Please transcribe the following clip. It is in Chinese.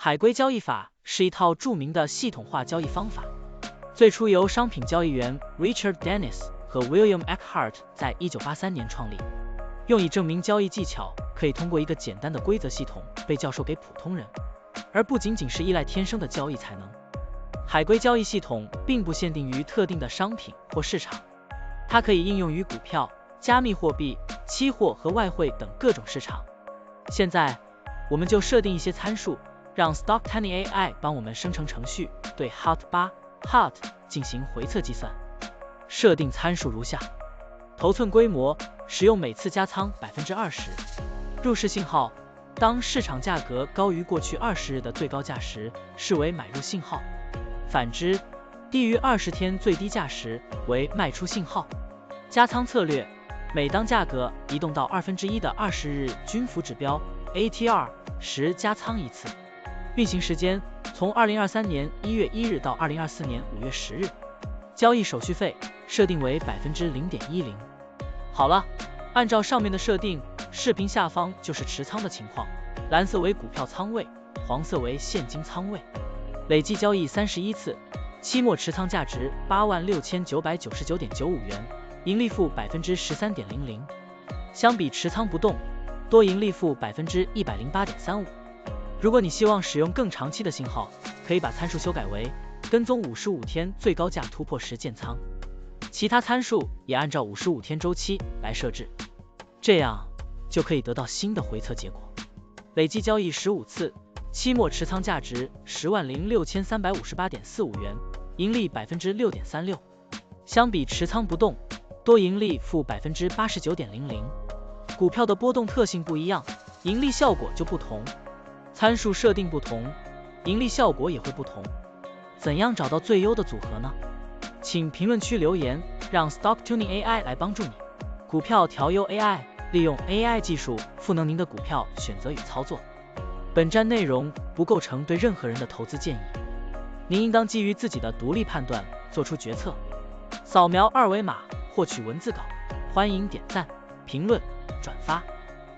海龟交易法是一套著名的系统化交易方法，最初由商品交易员 Richard Dennis 和 William Eckhart 在1983年创立，用以证明交易技巧可以通过一个简单的规则系统被教授给普通人，而不仅仅是依赖天生的交易才能。海龟交易系统并不限定于特定的商品或市场，它可以应用于股票、加密货币、期货和外汇等各种市场。现在，我们就设定一些参数，让 Stocktiny AI 帮我们生成程序，对 HOT8 进行回测计算。设定参数如下：头寸规模，使用每次加仓 20%。入市信号，当市场价格高于过去20日的最高价时，视为买入信号；反之，低于20天最低价时为卖出信号。加仓策略，每当价格移动到1/2的20日均幅指标 ATR 时加仓一次。运行时间从2023年1月1日到2024年5月10日。交易手续费设定为 0.10%。好了，按照上面的设定，视频下方就是持仓的情况，蓝色为股票仓位，黄色为现金仓位。累计交易31次，期末持仓价值 86,999.95 元，盈利负 13.00%。相比持仓不动，多盈利负 108.35%。如果你希望使用更长期的信号，可以把参数修改为跟踪55天最高价突破时建仓，其他参数也按照55天周期来设置，这样就可以得到新的回测结果。累计交易15次，期末持仓价值 106,358.45 元，盈利 6.36%。相比持仓不动，多盈利负 89.00%。股票的波动特性不一样，盈利效果就不同。参数设定不同，盈利效果也会不同。怎样找到最优的组合呢？请评论区留言，让 Stocktiny AI 来帮助你。股票调优 AI， 利用 AI 技术赋能您的股票选择与操作。本站内容不构成对任何人的投资建议，您应当基于自己的独立判断做出决策。扫描二维码获取文字稿，欢迎点赞、评论、转发。